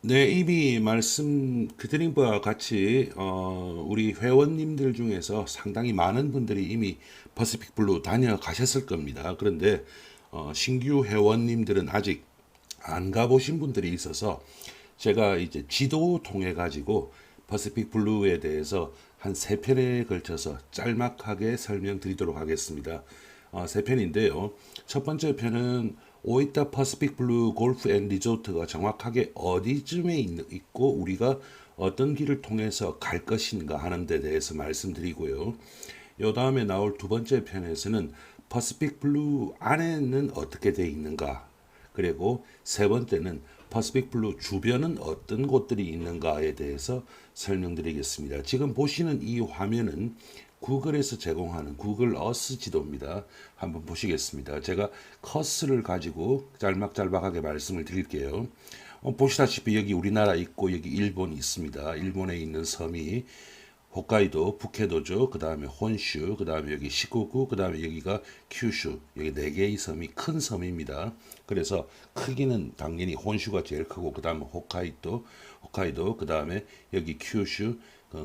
네, 이미 말씀 드린 바와 같이 우리 회원님들 중에서 상당히 많은 분들이 이미 퍼시픽 블루 다녀가셨을 겁니다. 그런데 신규 회원님들은 아직 안 가보신 분들이 있어서 제가 이제 지도 통해 가지고 퍼시픽 블루에 대해서 한 세 편에 걸쳐서 짤막하게 설명드리도록 하겠습니다. 세 편인데요. 첫 번째 편은 오이타 퍼시픽 블루 골프 앤 리조트가 정확하게 어디쯤에 있고 우리가 어떤 길을 통해서 갈 것인가 하는 데 대해서 말씀드리고요. 요 다음에 나올 두 번째 편에서는 퍼시픽 블루 안에는 어떻게 돼 있는가, 그리고 세 번째는 퍼시픽 블루 주변은 어떤 곳들이 있는가에 대해서 설명드리겠습니다. 지금 보시는 이 화면은 구글에서 제공하는 구글 어스 지도입니다. 한번 보시겠습니다. 제가 커스를 가지고 짤막짤막하게 말씀을 드릴게요. 보시다시피 여기 우리나라 있고 여기 일본이 있습니다. 일본에 있는 섬이 홋카이도, 북해도죠. 그 다음에 혼슈, 그 다음에 여기 시코구, 그 다음에 여기가 큐슈. 여기 네 개의 섬이 큰 섬입니다. 그래서 크기는 당연히 혼슈가 제일 크고, 그 다음에 홋카이도, 그 다음에 여기 큐슈,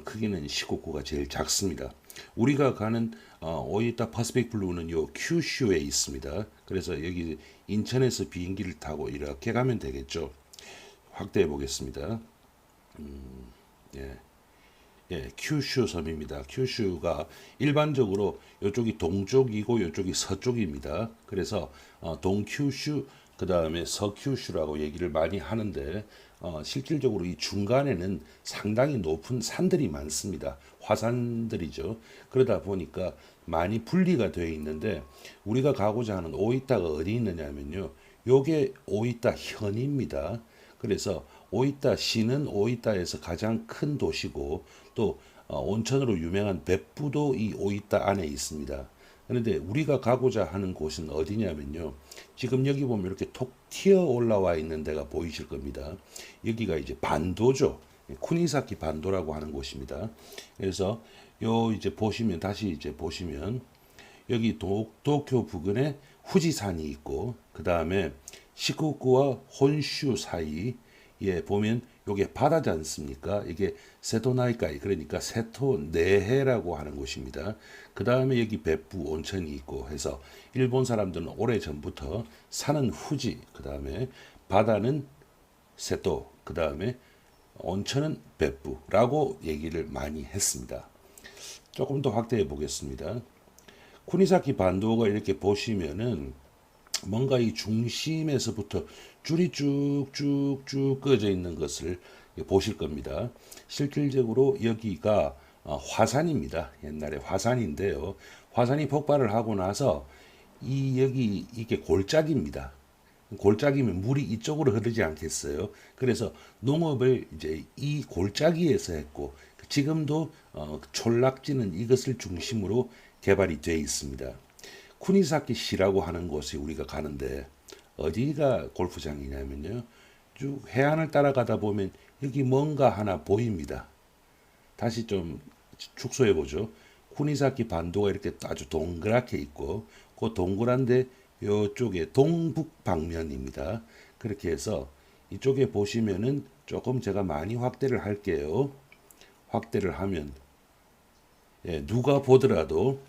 크기는 시코구가 제일 작습니다. 우리가 가는 오이타 퍼시픽 블루는 요 큐슈에 있습니다. 그래서 여기 인천에서 비행기를 타고 이렇게 가면 되겠죠. 확대해 보겠습니다. 예. 예, 큐슈 섬입니다. 큐슈가 일반적으로 이쪽이 동쪽이고 이쪽이 서쪽입니다. 그래서 동큐슈 그 다음에 서큐슈라고 얘기를 많이 하는데 실질적으로 이 중간에는 상당히 높은 산들이 많습니다. 화산들이죠. 그러다 보니까 많이 분리가 되어 있는데 우리가 가고자 하는 오이타가 어디 있느냐면요. 요게 오이타 현입니다. 그래서 오이타 시는 오이타에서 가장 큰 도시고 또 온천으로 유명한別府도 이 오이타 안에 있습니다. 그런데 우리가 가고자 하는 곳은 어디냐면요. 지금 여기 보면 이렇게 톡 튀어 올라와 있는 데가 보이실 겁니다. 여기가 이제 반도죠. 쿠니사키 반도라고 하는 곳입니다. 그래서 요 이제 보시면 다시 이제 보시면 여기 도쿄 부근에 후지산이 있고 그 다음에 시코쿠와 혼슈 사이에 보면 요게 바다지 않습니까? 이게 세토나이카이 그러니까 세토 내해라고 하는 곳입니다. 그 다음에 여기別府 온천이 있고 해서 일본 사람들은 오래 전부터 산은 후지, 그 다음에 바다는 세토, 그 다음에 온천은別府라고 얘기를 많이 했습니다. 조금 더 확대해 보겠습니다. 쿠니사키 반도가 이렇게 보시면은 뭔가 이 중심에서부터 줄이 쭉쭉쭉 꺼져 있는 것을 보실 겁니다. 실질적으로 여기가 화산입니다. 옛날에 화산인데요. 화산이 폭발을 하고 나서 이 여기 이게 골짜기입니다. 골짜기면 물이 이쪽으로 흐르지 않겠어요. 그래서 농업을 이제 이 골짜기에서 했고 지금도 촌락지는 이것을 중심으로 개발이 되어 있습니다. 쿠니사키 시라고 하는 곳에 우리가 가는데 어디가 골프장이냐면요. 쭉 해안을 따라가다 보면 여기 뭔가 하나 보입니다. 다시 좀 축소해 보죠. 쿠니사키 반도가 이렇게 아주 동그랗게 있고 그 동그란데 이쪽에 동북 방면입니다. 그렇게 해서 이쪽에 보시면은 조금 제가 많이 확대를 할게요. 확대를 하면 누가 보더라도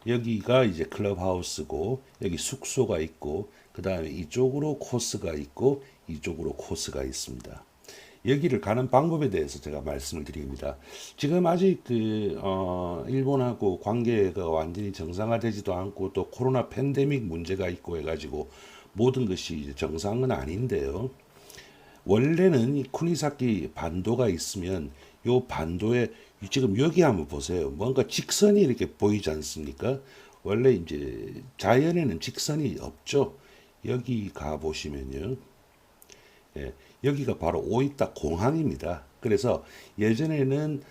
여기가 이제 클럽하우스고 여기 숙소가 있고 그 다음에 이쪽으로 코스가 있고 이쪽으로 코스가 있습니다. 여기를 가는 방법에 대해서 제가 말씀을 드립니다. 지금 아직 일본하고 관계가 완전히 정상화되지도 않고 또 코로나 팬데믹 문제가 있고 해가지고 모든 것이 이제 정상은 아닌데요. 원래는 이 쿠니사키 반도가 있으면 요 반도에 지금 여기 한번 보세요. 뭔가 직선이 이렇게 보이지 않습니까? 원래 이제 자연에는 직선이 없죠. 여기 가 보시면요. 예, 여기가 바로 오이타 공항입니다. 그래서 예전에는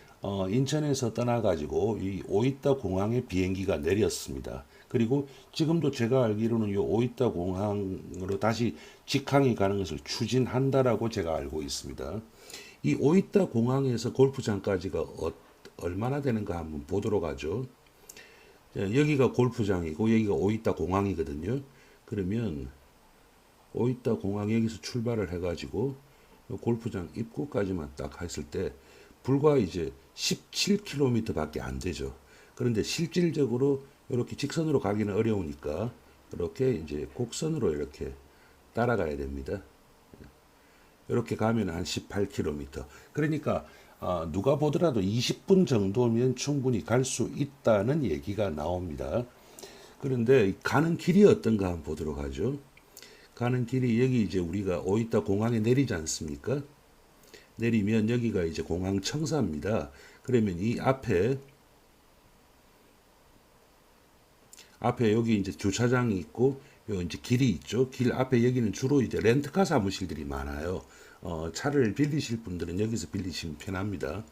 인천에서 떠나가지고 이 오이타 공항에 비행기가 내렸습니다. 그리고 지금도 제가 알기로는 이 오이타 공항으로 다시 직항이 가는 것을 추진한다라고 제가 알고 있습니다. 이 오이타 공항에서 골프장까지가 얼마나 되는가 한번 보도록 하죠. 자, 여기가 골프장이고 여기가 오이타 공항이거든요. 그러면 오이타 공항 여기서 출발을 해가지고 골프장 입구까지만 딱 했을 때 불과 이제 17km밖에 안 되죠. 그런데 실질적으로 이렇게 직선으로 가기는 어려우니까 이렇게 이제 곡선으로 이렇게 따라가야 됩니다. 이렇게 가면 한 18km. 그러니까 누가 보더라도 20분 정도면 충분히 갈 수 있다는 얘기가 나옵니다. 그런데 가는 길이 어떤가 한번 보도록 하죠. 가는 길이 여기 이제 우리가 오이타 공항에 내리지 않습니까? 내리면 여기가 이제 공항 청사입니다. 그러면 이 앞에 여기 이제 주차장이 있고 요 이제 길이 있죠. 길 앞에 여기는 주로 이제 렌트카 사무실들이 많아요. 차를 빌리실 분들은 여기서 빌리시면 편합니다.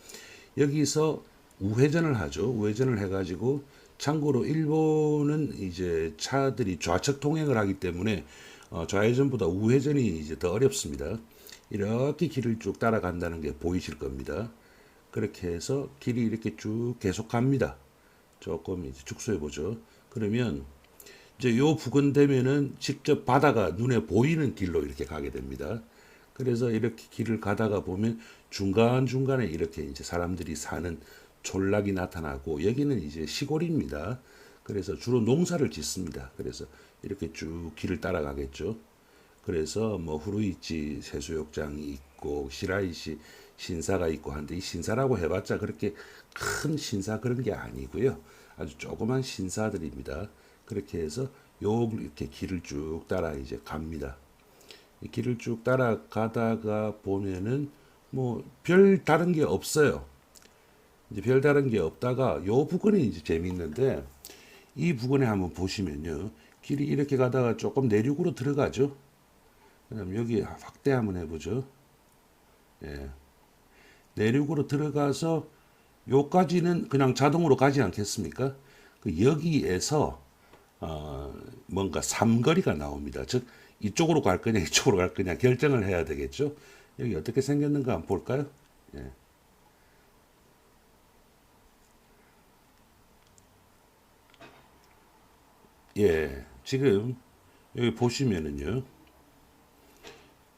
여기서 우회전을 하죠. 우회전을 해가지고 참고로 일본은 이제 차들이 좌측 통행을 하기 때문에 좌회전보다 우회전이 이제 더 어렵습니다. 이렇게 길을 쭉 따라간다는 게 보이실 겁니다. 그렇게 해서 길이 이렇게 쭉 계속 갑니다. 조금 이제 축소해 보죠. 그러면 이제 요 부근 되면은 직접 바다가 눈에 보이는 길로 이렇게 가게 됩니다. 그래서 이렇게 길을 가다가 보면 중간중간에 이렇게 이제 사람들이 사는 촌락이 나타나고 여기는 이제 시골입니다. 그래서 주로 농사를 짓습니다. 그래서 이렇게 쭉 길을 따라가겠죠. 그래서 뭐 후루이치 해수욕장이 있고 시라이시 신사가 있고 한데 이 신사라고 해봤자 그렇게 큰 신사 그런 게 아니고요. 아주 조그만 신사들입니다. 그렇게 해서 요 이렇게 길을 쭉 따라 이제 갑니다. 이 길을 쭉 따라가다가 보면은 뭐 별 다른 게 없어요. 이제 별 다른 게 없다가 요 부근이 이제 재밌는데 이 부근에 한번 보시면요. 길이 이렇게 가다가 조금 내륙으로 들어가죠. 그다음 여기 확대 한번 해보죠. 예. 내륙으로 들어가서 요까지는 그냥 자동으로 가지 않겠습니까? 그 여기에서 뭔가 삼거리가 나옵니다. 즉 이쪽으로 갈 거냐 이쪽으로 갈 거냐 결정을 해야 되겠죠. 여기 어떻게 생겼는가 한번 볼까요? 예. 예. 지금 여기 보시면은요.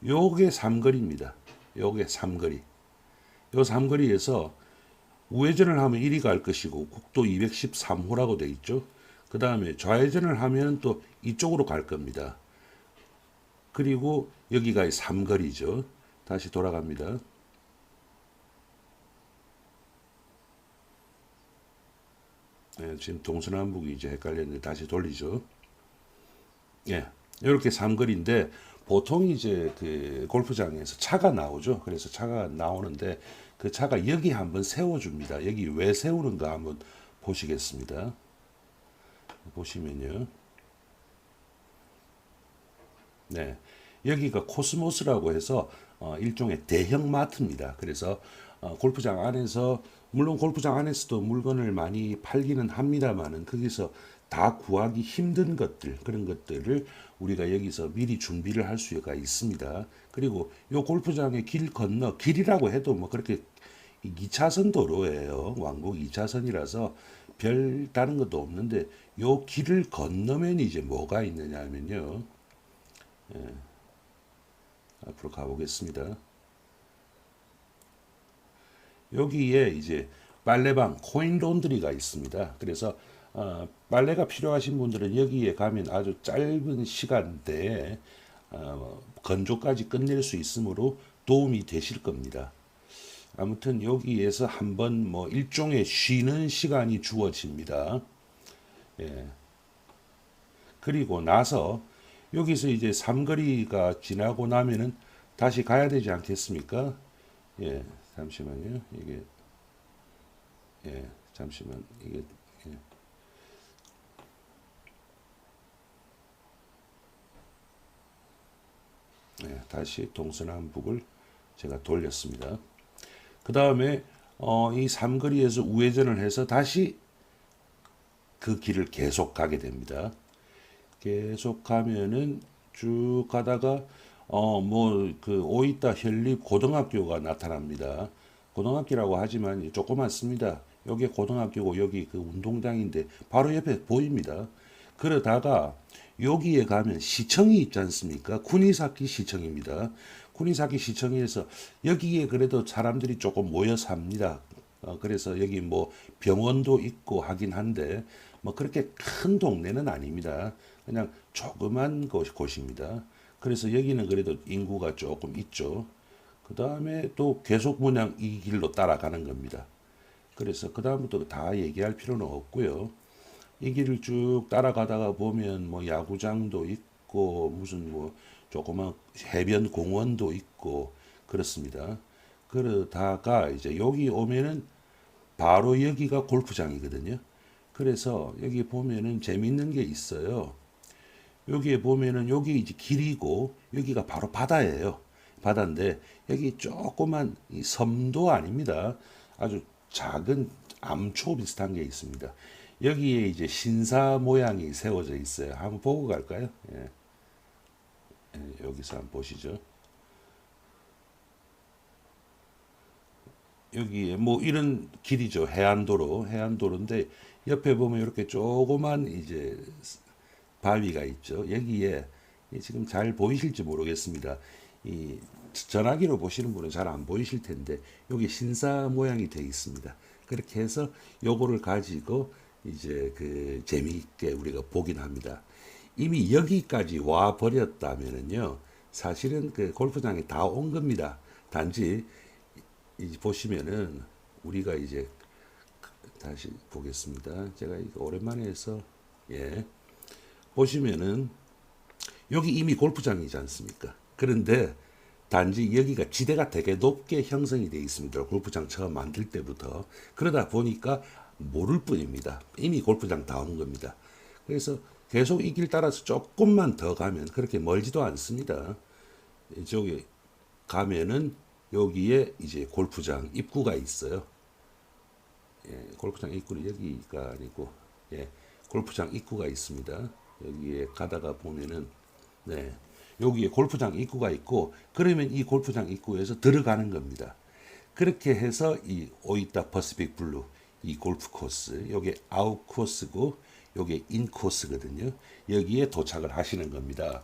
요게 삼거리입니다. 요게 삼거리. 요 삼거리에서 우회전을 하면 이리 갈 것이고 국도 213호라고 돼 있죠. 그 다음에 좌회전을 하면 또 이쪽으로 갈 겁니다. 그리고 여기가 삼거리죠. 다시 돌아갑니다. 네, 지금 동서남북이 이제 헷갈렸는데 다시 돌리죠. 예, 이렇게 삼거리인데 보통 이제 그 골프장에서 차가 나오죠. 그래서 차가 나오는데 그 차가 여기 한번 세워줍니다. 여기 왜 세우는가 한번 보시겠습니다. 보시면요. 네. 여기가 코스모스라고 해서 일종의 대형 마트입니다. 그래서 골프장 안에서 물론 골프장 안에서도 물건을 많이 팔기는 합니다만은 거기서 다 구하기 힘든 것들 그런 것들을 우리가 여기서 미리 준비를 할 수가 있습니다. 그리고 요 골프장의 길 건너 길이라고 해도 뭐 그렇게 2차선 도로예요. 왕복 2차선이라서 별 다른 것도 없는데 요 길을 건너면 이제 뭐가 있느냐 하면요. 앞으로 가보겠습니다. 여기에 이제 빨래방 코인 론드리가 있습니다. 그래서 빨래가 필요하신 분들은 여기에 가면 아주 짧은 시간대에 건조까지 끝낼 수 있으므로 도움이 되실 겁니다. 아무튼 여기에서 한번 뭐 일종의 쉬는 시간이 주어집니다. 예. 그리고 나서 여기서 이제 삼거리가 지나고 나면은 다시 가야 되지 않겠습니까? 예, 잠시만요. 이게 예, 잠시만 이게 예. 예, 다시 동서남북을 제가 돌렸습니다. 그 다음에 이 삼거리에서 우회전을 해서 다시 그 길을 계속 가게 됩니다. 계속 가면은 쭉 가다가 뭐 그 오이타 현립 고등학교가 나타납니다. 고등학교라고 하지만 조그맣습니다. 여기 고등학교고 여기 그 운동장인데 바로 옆에 보입니다. 그러다가 여기에 가면 시청이 있지 않습니까? 쿠니사키 시청입니다. 쿠니사키 시청에서 여기에 그래도 사람들이 조금 모여 삽니다. 그래서 여기 뭐 병원도 있고 하긴 한데 뭐 그렇게 큰 동네는 아닙니다. 그냥 조그만 곳입니다. 그래서 여기는 그래도 인구가 조금 있죠. 그 다음에 또 계속 그냥 이 길로 따라가는 겁니다. 그래서 그 다음부터 다 얘기할 필요는 없고요. 이 길을 쭉 따라가다가 보면 뭐 야구장도 있고 무슨 뭐 조그만 해변 공원도 있고 그렇습니다. 그러다가 이제 여기 오면은 바로 여기가 골프장이거든요. 그래서 여기 보면은 재밌는 게 있어요. 여기에 보면은 여기 이제 길이고 여기가 바로 바다예요. 바다인데 여기 조그만 이 섬도 아닙니다. 아주 작은 암초 비슷한 게 있습니다. 여기에 이제 신사 모양이 세워져 있어요. 한번 보고 갈까요? 예. 여기서 한번 보시죠. 여기에 뭐 이런 길이죠. 해안도로인데 옆에 보면 이렇게 조그만 이제 바위가 있죠. 여기에 지금 잘 보이실지 모르겠습니다. 이 전화기로 보시는 분은 잘 안 보이실 텐데 여기 신사 모양이 되어 있습니다. 그렇게 해서 요거를 가지고 이제 그 재미있게 우리가 보긴 합니다. 이미 여기까지 와 버렸다면은요. 사실은 그 골프장에 다 온 겁니다. 단지 이 보시면은 우리가 이제 다시 보겠습니다. 제가 이거 오랜만에 해서 예. 보시면은 여기 이미 골프장이지 않습니까? 그런데 단지 여기가 지대가 되게 높게 형성이 되어 있습니다. 골프장 처음 만들 때부터. 그러다 보니까 모를 뿐입니다. 이미 골프장 다 온 겁니다. 그래서 계속 이 길 따라서 조금만 더 가면 그렇게 멀지도 않습니다. 이쪽에 가면은 여기에 이제 골프장 입구가 있어요. 예, 골프장 입구는 여기가 아니고 예, 골프장 입구가 있습니다. 여기에 가다가 보면은 네, 여기에 골프장 입구가 있고 그러면 이 골프장 입구에서 들어가는 겁니다. 그렇게 해서 이 오이타 퍼시픽 블루 이 골프 코스 요게 아웃 코스고 요게 인 코스거든요. 여기에 도착을 하시는 겁니다.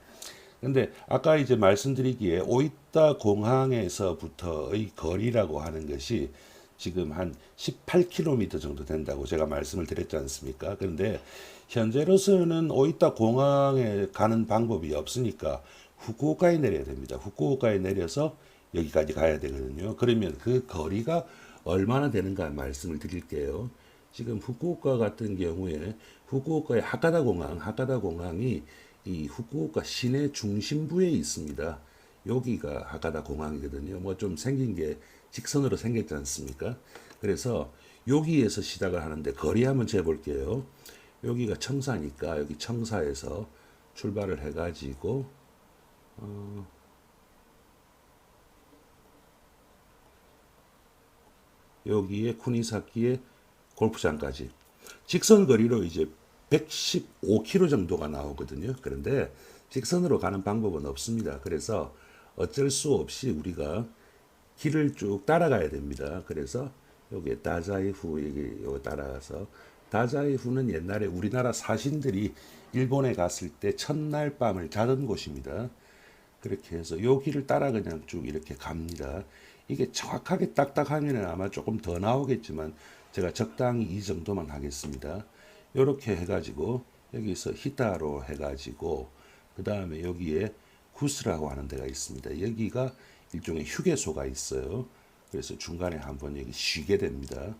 근데 아까 이제 말씀드리기에 오이타 공항에서부터의 거리라고 하는 것이 지금 한 18km 정도 된다고 제가 말씀을 드렸지 않습니까? 그런데 현재로서는 오이타 공항에 가는 방법이 없으니까 후쿠오카에 내려야 됩니다. 후쿠오카에 내려서 여기까지 가야 되거든요. 그러면 그 거리가 얼마나 되는가 말씀을 드릴게요. 지금 후쿠오카 같은 경우에 후쿠오카의 하카다 공항이 이 후쿠오카 시내 중심부에 있습니다. 여기가 하카다 공항이거든요. 뭐 좀 생긴 게 직선으로 생겼지 않습니까? 그래서 여기에서 시작을 하는데 거리 한번 재볼게요. 여기가 청사니까 여기 청사에서 출발을 해가지고 여기에 쿠니사키의 골프장까지 직선 거리로 이제 115km 정도가 나오거든요. 그런데 직선으로 가는 방법은 없습니다. 그래서 어쩔 수 없이 우리가 길을 쭉 따라가야 됩니다. 그래서 여기 다자이후 여기 따라가서 다자이후는 옛날에 우리나라 사신들이 일본에 갔을 때 첫날 밤을 자던 곳입니다. 그렇게 해서 요 길을 따라 그냥 쭉 이렇게 갑니다. 이게 정확하게 딱딱하면 아마 조금 더 나오겠지만 제가 적당히 이 정도만 하겠습니다. 이렇게 해가지고 여기서 히타로 해가지고 그 다음에 여기에 구스라고 하는 데가 있습니다. 여기가 일종의 휴게소가 있어요. 그래서 중간에 한번 여기 쉬게 됩니다.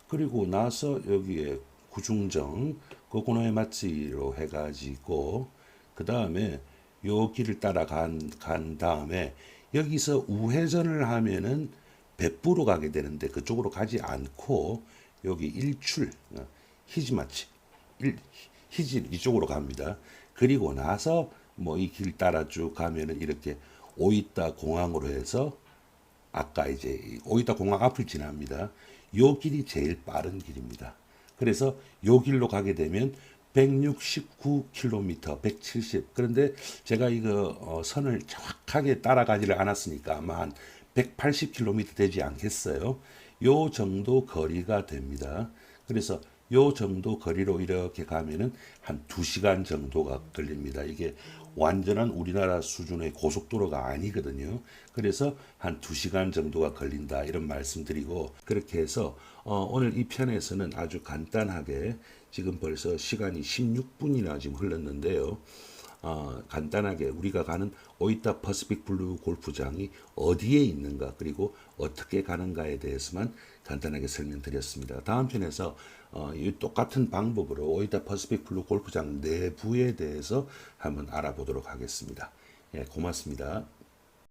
그리고 나서 여기에 구중정 고코노에마치로 해가지고 그 다음에 요 길을 따라 간 다음에 여기서 우회전을 하면은別府로 가게 되는데 그쪽으로 가지 않고 여기 일출 히지마치 히지 이쪽으로 갑니다. 그리고 나서 뭐 이 길 따라 쭉 가면은 이렇게 오이타 공항으로 해서 아까 이제 오이타 공항 앞을 지납니다. 요 길이 제일 빠른 길입니다. 그래서 요 길로 가게 되면 169km, 170. 그런데 제가 이거 선을 정확하게 따라가지를 않았으니까 아마 한 180km 되지 않겠어요. 요 정도 거리가 됩니다. 그래서 요 정도 거리로 이렇게 가면은 한 2시간 정도가 걸립니다. 이게 완전한 우리나라 수준의 고속도로가 아니거든요. 그래서 한 2시간 정도가 걸린다 이런 말씀드리고, 그렇게 해서 오늘 이 편에서는 아주 간단하게 지금 벌써 시간이 16분이나 지금 흘렀는데요. 간단하게 우리가 가는 오이타 퍼시픽 블루 골프장이 어디에 있는가, 그리고 어떻게 가는가에 대해서만 간단하게 설명드렸습니다. 다음 편에서 이 똑같은 방법으로 오이타 퍼시픽 블루 골프장 내부에 대해서 한번 알아보도록 하겠습니다. 예, 고맙습니다.